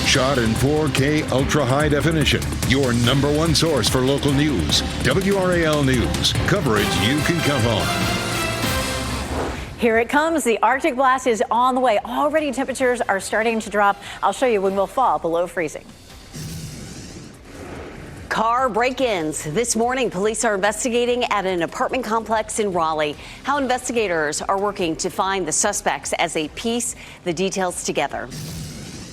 Shot in 4K ultra high definition. Your number one source for local news. WRAL News. Coverage you can count on. Here it comes. The Arctic blast is on the way. Already temperatures are starting to drop. I'll show you when we'll fall below freezing. Car break-ins. This morning, police are investigating at an apartment complex in Raleigh. How investigators are working to find the suspects as they piece the details together.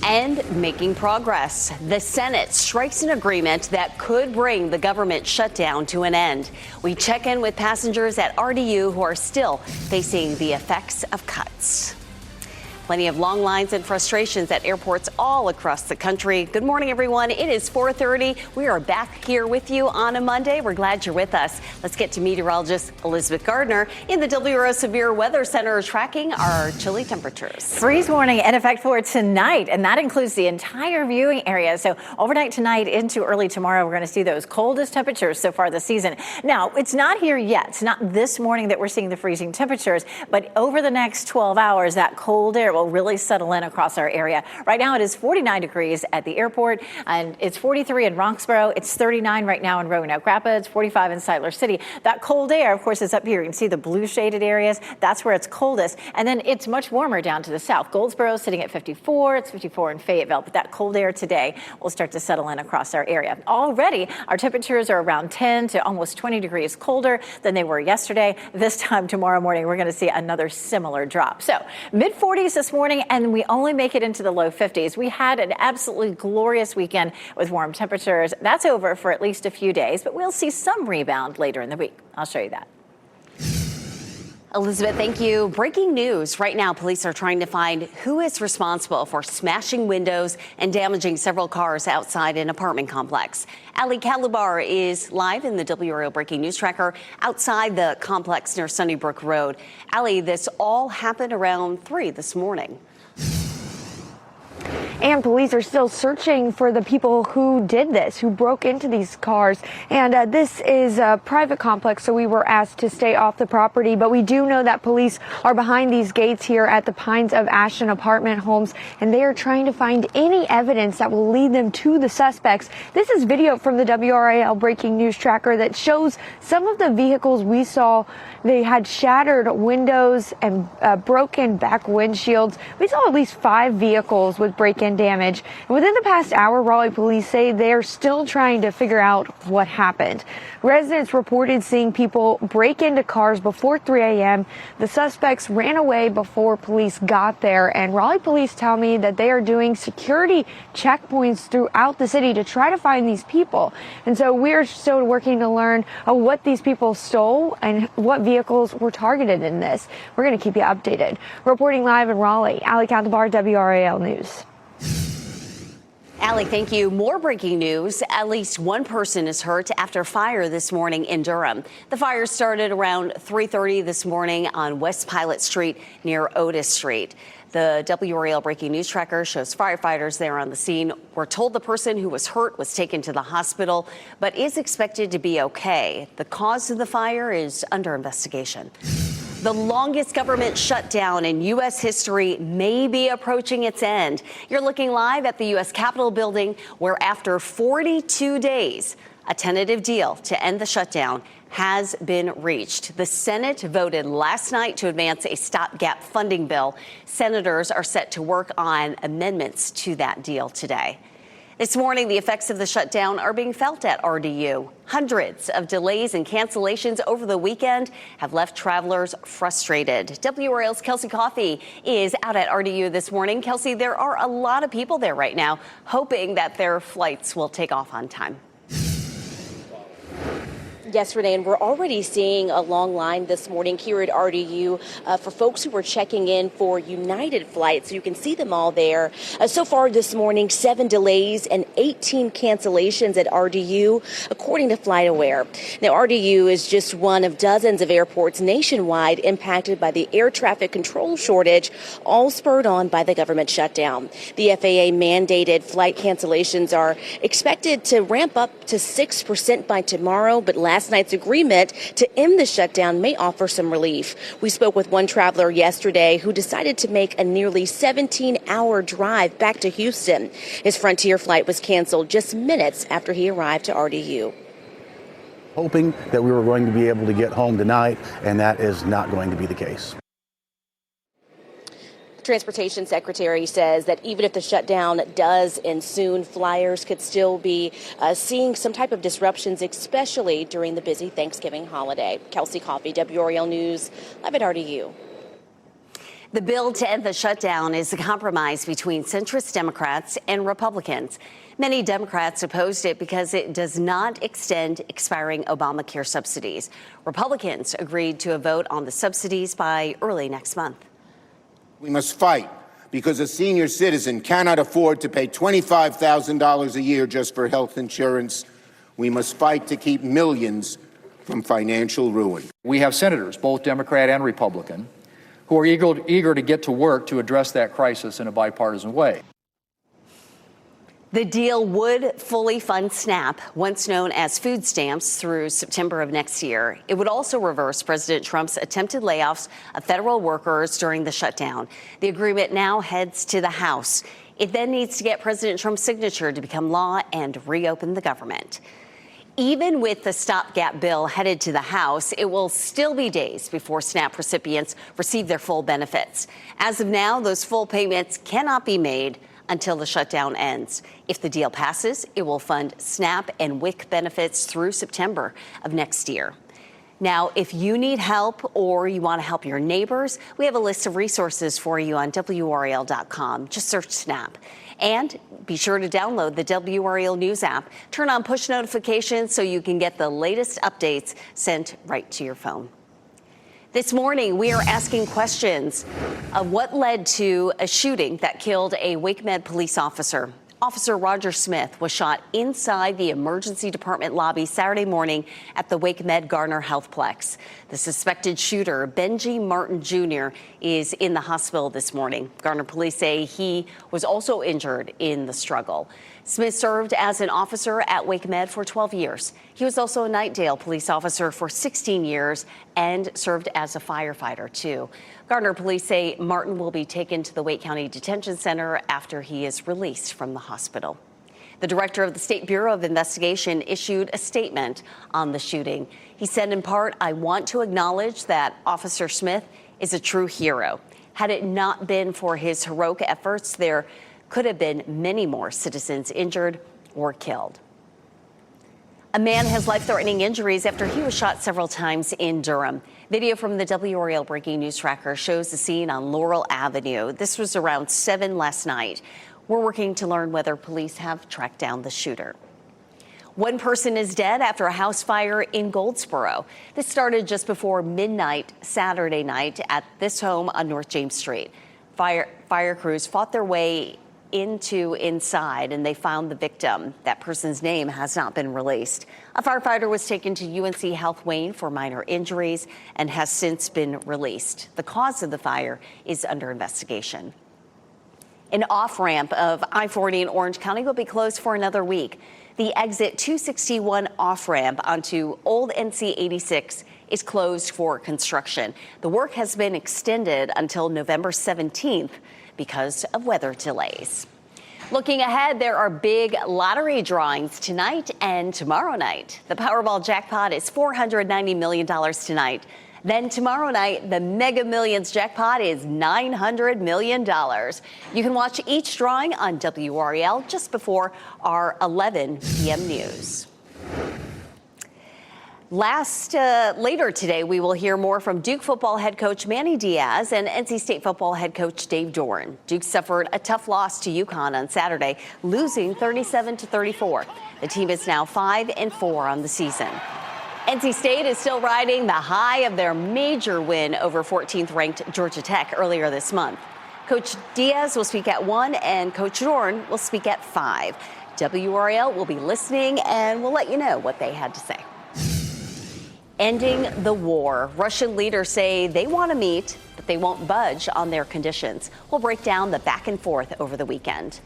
And making progress. The Senate strikes an agreement that could bring the government shutdown to an end. We check in with passengers at RDU who are still facing the effects of cuts. Plenty of long lines and frustrations at airports all across the country. Good morning, everyone. It is 4:30. We are back here with you on a Monday. We're glad you're with us. Let's get to meteorologist Elizabeth Gardner in the WRO Severe Weather Center tracking our chilly temperatures. Freeze warning in effect for tonight, and that includes the entire viewing area. So overnight tonight into early tomorrow, we're going to see those coldest temperatures so far this season. Now, it's not here yet. It's not this morning that we're seeing the freezing temperatures, but over the next 12 hours, that cold air will really settle in across our area. Right now it is 49 degrees at the airport, and it's 43 in Roxborough. It's 39 right now in Roanoke Rapids, 45 in Siler City. That cold air, of course, is up here. You can see the blue shaded areas. That's where it's coldest. And then it's much warmer down to the south. Goldsboro sitting at 54. It's 54 in Fayetteville. But that cold air today will start to settle in across our area. Already, our temperatures are around 10 to almost 20 degrees colder than they were yesterday. This time tomorrow morning, we're going to see another similar drop. So mid 40s this morning, and we only make it into the low 50s. We had an absolutely glorious weekend with warm temperatures. That's over for at least a few days, but we'll see some rebound later in the week. I'll show you that. Elizabeth, thank you. Breaking news. Right now, police are trying to find who is responsible for smashing windows and damaging several cars outside an apartment complex. Ali Calabar is live in the WRAL Breaking News Tracker outside the complex near Sunnybrook Road. Ali, this all happened around 3 this morning. And police are still searching for the people who did this, who broke into these cars. And this is a private complex, so we were asked to stay off the property. But we do know that police are behind these gates here at the Pines of Ashton apartment homes, and they are trying to find any evidence that will lead them to the suspects. This is video from the WRAL Breaking News Tracker that shows some of the vehicles we saw. They had shattered windows and broken back windshields. We saw at least 5 vehicles with break-in damage. And within the past hour, Raleigh police say they are still trying to figure out what happened. Residents reported seeing people break into cars before 3 a.m. The suspects ran away before police got there, and Raleigh police tell me that they are doing security checkpoints throughout the city to try to find these people. And so we're still working to learn what these people stole and what vehicles were targeted in this. We're going to keep you updated. Reporting live in Raleigh, Ali Calabar, WRAL News. Ali, thank you. More breaking news. At least one person is hurt after fire this morning in Durham. The fire started around 3:30 this morning on West Pilot Street near Otis Street. The WRAL Breaking News Tracker shows firefighters there on the scene. We're told the person who was hurt was taken to the hospital, but is expected to be okay. The cause of the fire is under investigation. The longest government shutdown in U.S. history may be approaching its end. You're looking live at the U.S. Capitol building, where after 42 days, a tentative deal to end the shutdown has been reached. The Senate voted last night to advance a stopgap funding bill. Senators are set to work on amendments to that deal today. This morning, the effects of the shutdown are being felt at RDU. Hundreds of delays and cancellations over the weekend have left travelers frustrated. WRAL's Kelsey Coffey is out at RDU this morning. Kelsey, there are a lot of people there right now hoping that their flights will take off on time. Yes, Renee, and we're already seeing a long line this morning here at RDU for folks who were checking in for United flights. You can see them all there. So far this morning, 7 delays and 18 cancellations at RDU, according to FlightAware. Now, RDU is just one of dozens of airports nationwide impacted by the air traffic control shortage, all spurred on by the government shutdown. The FAA mandated flight cancellations are expected to ramp up to 6% by tomorrow, but last last night's agreement to end the shutdown may offer some relief. We spoke with one traveler yesterday who decided to make a nearly 17-hour drive back to Houston. His Frontier flight was canceled just minutes after he arrived to RDU. Hoping that we were going to be able to get home tonight, and that is not going to be the case. Transportation Secretary says that even if the shutdown does end soon, flyers could still be seeing some type of disruptions, especially during the busy Thanksgiving holiday. Kelsey Coffey, WRAL News, live at RDU. The bill to end the shutdown is a compromise between centrist Democrats and Republicans. Many Democrats opposed it because it does not extend expiring Obamacare subsidies. Republicans agreed to a vote on the subsidies by early next month. We must fight because a senior citizen cannot afford to pay $25,000 a year just for health insurance. We must fight to keep millions from financial ruin. We have senators, both Democrat and Republican, who are eager to get to work to address that crisis in a bipartisan way. The deal would fully fund SNAP, once known as food stamps, through September of next year. It would also reverse President Trump's attempted layoffs of federal workers during the shutdown. The agreement now heads to the House. It then needs to get President Trump's signature to become law and reopen the government. Even with the stopgap bill headed to the House, it will still be days before SNAP recipients receive their full benefits. As of now, those full payments cannot be made until the shutdown ends. If the deal passes, it will fund SNAP and WIC benefits through September of next year. Now, if you need help or you want to help your neighbors, we have a list of resources for you on WRAL.com. Just search SNAP. And be sure to download the WRAL News app. Turn on push notifications so you can get the latest updates sent right to your phone. This morning, we are asking questions of what led to a shooting that killed a Wake Med police officer. Officer Roger Smith was shot inside the emergency department lobby Saturday morning at the Wake Med Garner Healthplex. The suspected shooter, Benji Martin Jr., is in the hospital this morning. Garner police say he was also injured in the struggle. Smith served as an officer at Wake Med for 12 years. He was also a Nightdale police officer for 16 years and served as a firefighter, too. Garner police say Martin will be taken to the Wake County Detention Center after he is released from the hospital. The director of the State Bureau of Investigation issued a statement on the shooting. He said, in part, "I want to acknowledge that Officer Smith is a true hero. Had it not been for his heroic efforts, there could have been many more citizens injured or killed." A man has life-threatening injuries after he was shot several times in Durham. Video from the WRAL Breaking News Tracker shows the scene on Laurel Avenue. This was around 7 last night. We're working to learn whether police have tracked down the shooter. One person is dead after a house fire in Goldsboro. This started just before midnight Saturday night at this home on North James Street. Fire crews fought their way inside and they found the victim. That person's name has not been released. A firefighter was taken to UNC Health Wayne for minor injuries and has since been released. The cause of the fire is under investigation. An off-ramp of I-40 in Orange County will be closed for another week. The exit 261 off-ramp onto Old NC 86 is closed for construction. The work has been extended until November 17th because of weather delays. Looking ahead, there are big lottery drawings tonight and tomorrow night. The Powerball jackpot is $490 million tonight. Then tomorrow night, the Mega Millions jackpot is $900 million. You can watch each drawing on WRAL just before our 11 p.m. news. Later today, we will hear more from Duke football head coach Manny Diaz and NC State football head coach Dave Doran. Duke suffered a tough loss to UConn on Saturday, losing 37-34. The team is now 5-4 on the season. NC State is still riding the high of their major win over 14th-ranked Georgia Tech earlier this month. Coach Diaz will speak at 1 and Coach Doran will speak at 5. WRAL will be listening and we'll let you know what they had to say. Ending the war. Russian leaders say they want to meet, but they won't budge on their conditions. We'll break down the back and forth over the weekend.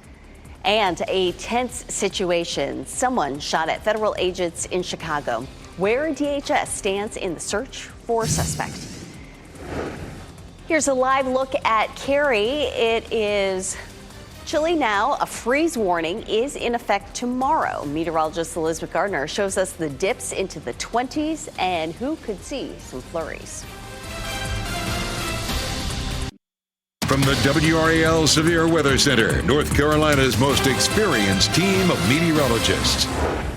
And a tense situation. Someone shot at federal agents in Chicago. where DHS stands in the search for a suspect. Here's a live look at Cary. It is chilly now. A freeze warning is in effect tomorrow. Meteorologist Elizabeth Gardner shows us the dips into the 20s and who could see some flurries. From the WRAL Severe Weather Center, North Carolina's most experienced team of meteorologists.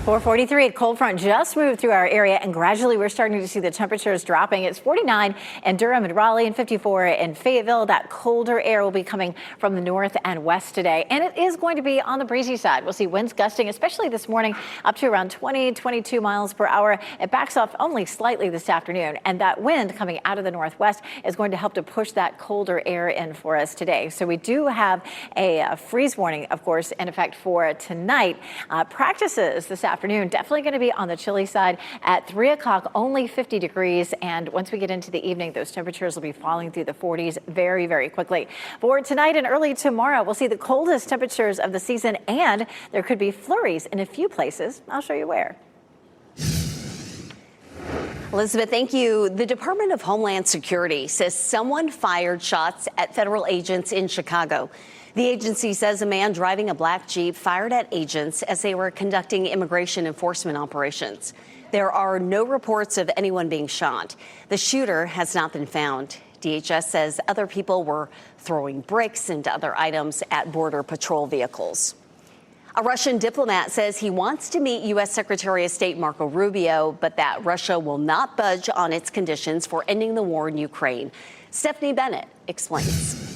443, a cold front just moved through our area, and gradually we're starting to see the temperatures dropping. It's 49 in Durham and Raleigh and 54 in Fayetteville. That colder air will be coming from the north and west today, and it is going to be on the breezy side. We'll see winds gusting, especially this morning, up to around 22 miles per hour. It backs off only slightly this afternoon, and that wind coming out of the northwest is going to help to push that colder air in for us today. So we do have a freeze warning, of course, in effect for tonight. Practices this afternoon definitely going to be on the chilly side. At 3 o'clock, only 50 degrees. And once we get into the evening, those temperatures will be falling through the 40s very, very quickly. For tonight and early tomorrow, we'll see the coldest temperatures of the season, and there could be flurries in a few places. I'll show you where. Elizabeth, thank you. The Department of Homeland Security says someone fired shots at federal agents in Chicago. The agency says a man driving a black Jeep fired at agents as they were conducting immigration enforcement operations. There are no reports of anyone being shot. The shooter has not been found. DHS says other people were throwing bricks and other items at Border Patrol vehicles. A Russian diplomat says he wants to meet U.S. Secretary of State Marco Rubio, but that Russia will not budge on its conditions for ending the war in Ukraine. Stephanie Bennett explains.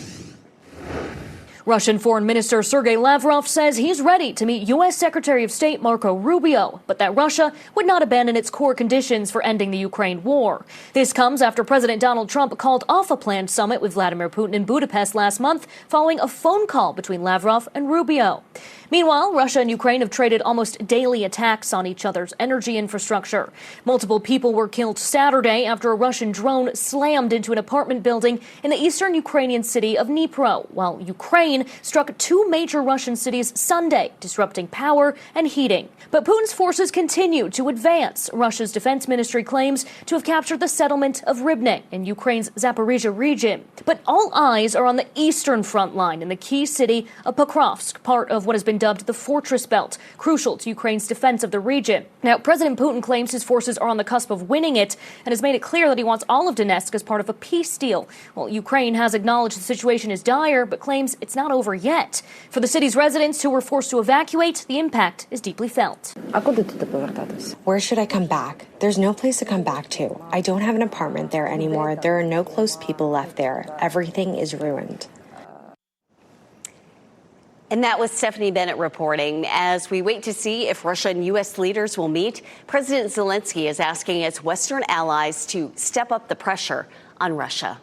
Russian Foreign Minister Sergei Lavrov says he's ready to meet U.S. Secretary of State Marco Rubio, but that Russia would not abandon its core conditions for ending the Ukraine war. This comes after President Donald Trump called off a planned summit with Vladimir Putin in Budapest last month, following a phone call between Lavrov and Rubio. Meanwhile, Russia and Ukraine have traded almost daily attacks on each other's energy infrastructure. Multiple people were killed Saturday after a Russian drone slammed into an apartment building in the eastern Ukrainian city of Dnipro, while Ukraine struck two major Russian cities Sunday, disrupting power and heating. But Putin's forces continue to advance. Russia's defense ministry claims to have captured the settlement of Rivne in Ukraine's Zaporizhia region. But all eyes are on the eastern front line in the key city of Pokrovsk, part of what has been dubbed the Fortress Belt, crucial to Ukraine's defense of the region. Now, President Putin claims his forces are on the cusp of winning it and has made it clear that he wants all of Donetsk as part of a peace deal. Well, Ukraine has acknowledged the situation is dire, but claims it's not over yet. For the city's residents who were forced to evacuate, the impact is deeply felt. Where should I come back? There's no place to come back to. I don't have an apartment there anymore. There are no close people left there. Everything is ruined. And that was Stephanie Bennett reporting. As we wait to see if Russia and U.S. leaders will meet, President Zelensky is asking its Western allies to step up the pressure on Russia.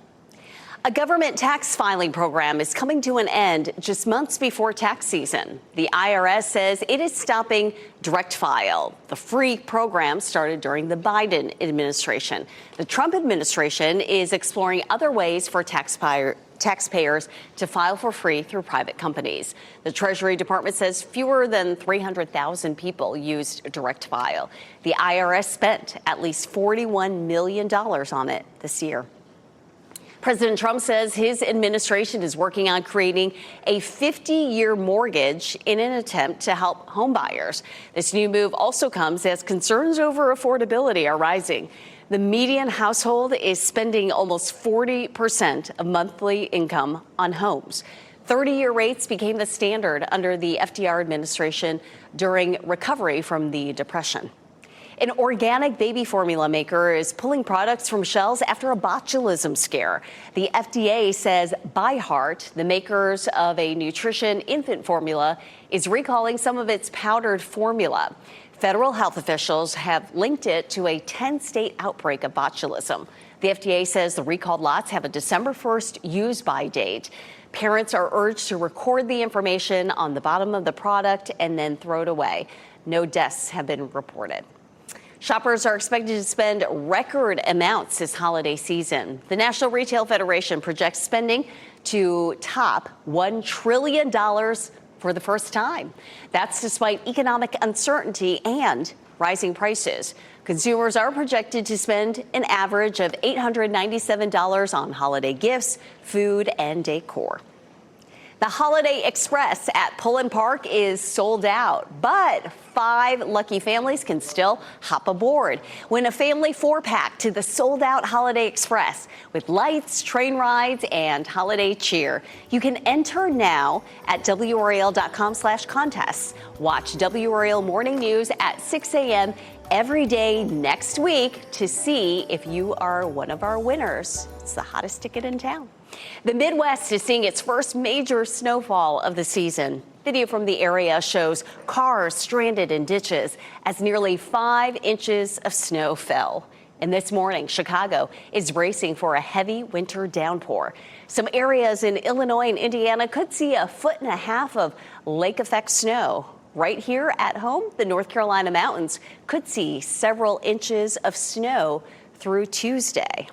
A government tax filing program is coming to an end just months before tax season. The IRS says it is stopping Direct File. The free program started during the Biden administration. The Trump administration is exploring other ways for taxpayers to file for free through private companies. The Treasury Department says fewer than 300,000 people used Direct File. The IRS spent at least $41 million on it this year. President Trump says his administration is working on creating a 50-year mortgage in an attempt to help homebuyers. This new move also comes as concerns over affordability are rising. The median household is spending almost 40% of monthly income on homes. 30-year rates became the standard under the FDR administration during recovery from the Depression. An organic baby formula maker is pulling products from shelves after a botulism scare. The FDA says ByHeart, the makers of a nutrition infant formula, is recalling some of its powdered formula. Federal health officials have linked it to a 10-state outbreak of botulism. The FDA says the recalled lots have a December 1st use-by date. Parents are urged to record the information on the bottom of the product and then throw it away. No deaths have been reported. Shoppers are expected to spend record amounts this holiday season. The National Retail Federation projects spending to top $1 trillion for the first time. That's despite economic uncertainty and rising prices. Consumers are projected to spend an average of $897 on holiday gifts, food, and decor. The Holiday Express at Pullen Park is sold out, but 5 lucky families can still hop aboard. Win a family 4-pack to the sold-out Holiday Express with lights, train rides, and holiday cheer. You can enter now at WRAL.com/contests. Watch WRAL Morning News at 6 a.m. every day next week to see if you are one of our winners. It's the hottest ticket in town. The Midwest is seeing its first major snowfall of the season. Video from the area shows cars stranded in ditches as nearly 5 inches of snow fell. And this morning, Chicago is bracing for a heavy winter downpour. Some areas in Illinois and Indiana could see 1.5 feet of lake effect snow. Right here at home, the North Carolina mountains could see several inches of snow through Tuesday.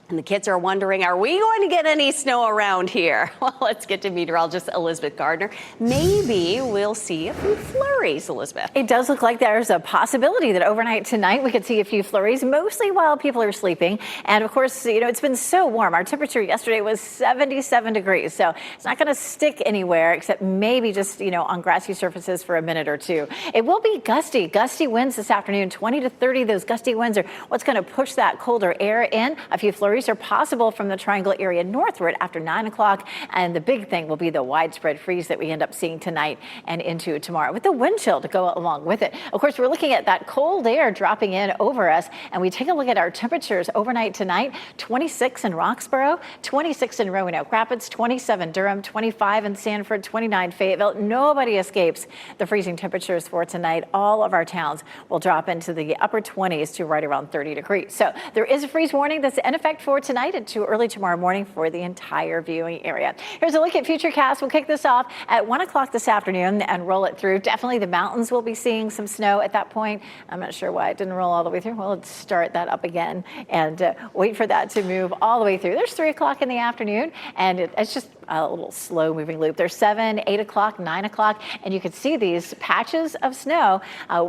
And the kids are wondering, are we going to get any snow around here? Well, let's get to meteorologist Elizabeth Gardner. Maybe we'll see a few flurries, Elizabeth. It does look like there's a possibility that overnight tonight we could see a few flurries, mostly while people are sleeping. And of course, you know, it's been so warm. Our temperature yesterday was 77 degrees. So it's not going to stick anywhere except maybe just, you know, on grassy surfaces for a minute or two. It will be gusty winds this afternoon, 20 to 30. Those gusty winds are what's going to push that colder air in. A few flurries are possible from the Triangle area northward after 9 o'clock. And the big thing will be the widespread freeze that we end up seeing tonight and into tomorrow, with the wind chill to go along with it. Of course, we're looking at that cold air dropping in over us. And we take a look at our temperatures overnight tonight: 26 in Roxborough, 26 in Roanoke Rapids, 27 Durham, 25 in Sanford, 29 Fayetteville. Nobody escapes the freezing temperatures for tonight. All of our towns will drop into the upper 20s to right around 30 degrees. So there is a freeze warning that's in effect for tonight into early tomorrow morning for the entire viewing area. Here's a look at Futurecast. We'll kick this off at 1 o'clock this afternoon and roll it through. Definitely the mountains will be seeing some snow at that point. I'm not sure why it didn't roll all the way through. Well, let's start that up again and wait for that to move all the way through. There's 3 o'clock in the afternoon, and it's just a little slow moving loop. There's 7, 8 o'clock, 9 o'clock, and you can see these patches of snow.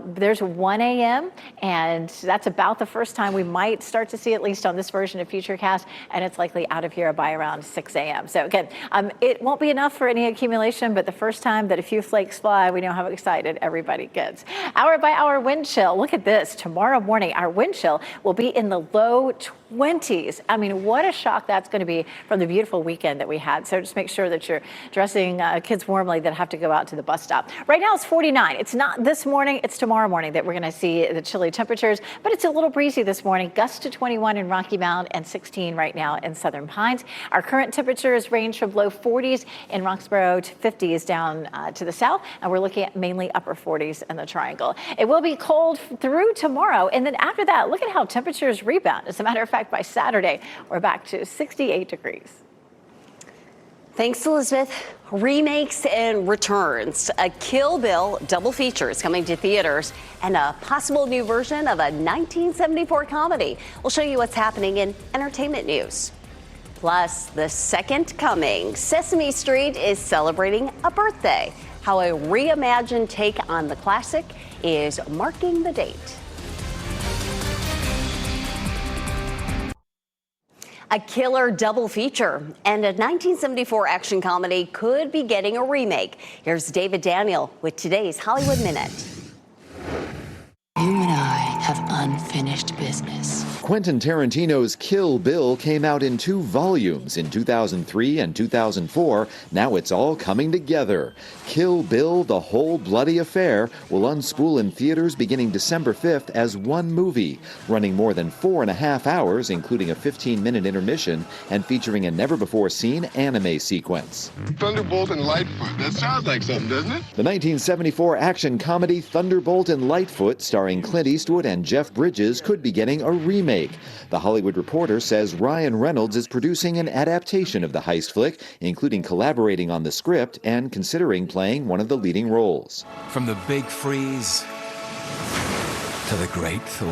There's 1 a.m., and that's about the first time we might start to see, at least on this version of Futurecast, and it's likely out of here by around 6 a.m. So again, it won't be enough for any accumulation, but the first time that a few flakes fly, we know how excited everybody gets. Hour by hour wind chill. Look at this. Tomorrow morning, our wind chill will be in the low 20s. I mean, what a shock that's going to be from the beautiful weekend that we had. So just make sure that you're dressing kids warmly that have to go out to the bus stop. Right now it's 49. It's not this morning, it's tomorrow morning that we're going to see the chilly temperatures, but it's a little breezy this morning. Gusts to 21 in Rocky Mount and 16 right now in Southern Pines. Our current temperatures range from low 40s in Roxborough to 50s down to the south, and we're looking at mainly upper 40s in the Triangle. It will be cold through tomorrow, and then after that, look at how temperatures rebound. As a matter of fact, by Saturday, we're back to 68 degrees. Thanks, Elizabeth. Remakes and returns. A Kill Bill double feature is coming to theaters, and a possible new version of a 1974 comedy. We'll show you what's happening in entertainment news. Plus, the second coming. Sesame Street is celebrating a birthday. How a reimagined take on the classic is marking the date. A killer double feature, and a 1974 action comedy could be getting a remake. Here's David Daniel with today's Hollywood Minute. You and I have unfinished business. Quentin Tarantino's Kill Bill came out in 2 volumes in 2003 and 2004. Now it's all coming together. Kill Bill, The Whole Bloody Affair, will unspool in theaters beginning December 5th as one movie, running more than 4.5 hours, including a 15-minute intermission, and featuring a never-before-seen anime sequence. Thunderbolt and Lightfoot. That sounds like something, doesn't it? The 1974 action comedy Thunderbolt and Lightfoot, starring Clint Eastwood and Jeff Bridges, could be getting a remake. The Hollywood Reporter says Ryan Reynolds is producing an adaptation of the heist flick, including collaborating on the script and considering playing one of the leading roles. From the big freeze to the great thaw,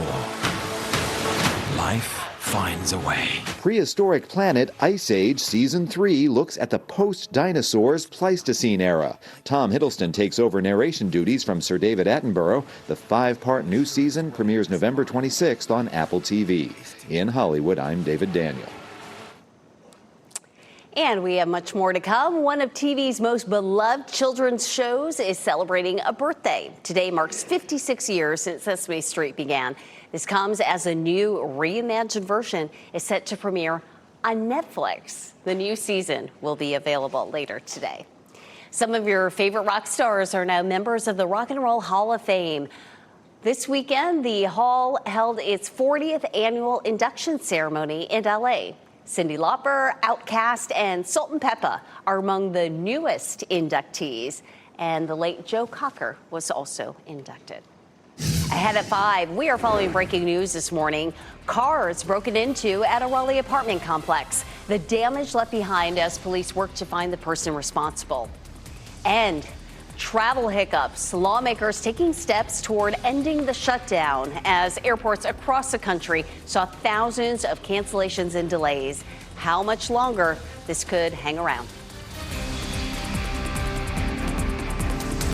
life finds a way. Prehistoric Planet Ice Age Season 3 looks at the post-dinosaurs Pleistocene era. Tom Hiddleston takes over narration duties from Sir David Attenborough. The 5-part new season premieres November 26th on Apple TV. In Hollywood, I'm David Daniel. And we have much more to come. One of TV's most beloved children's shows is celebrating a birthday. Today marks 56 years since Sesame Street began. This comes as a new reimagined version is set to premiere on Netflix. The new season will be available later today. Some of your favorite rock stars are now members of the Rock and Roll Hall of Fame. This weekend, the Hall held its 40th annual induction ceremony in LA. Cyndi Lauper, Outkast, and Salt-N-Pepa are among the newest inductees, and the late Joe Cocker was also inducted. Ahead at 5, we are following breaking news this morning. Cars broken into at a Raleigh apartment complex. The damage left behind as police work to find the person responsible. And travel hiccups. Lawmakers taking steps toward ending the shutdown as airports across the country saw thousands of cancellations and delays. How much longer this could hang around?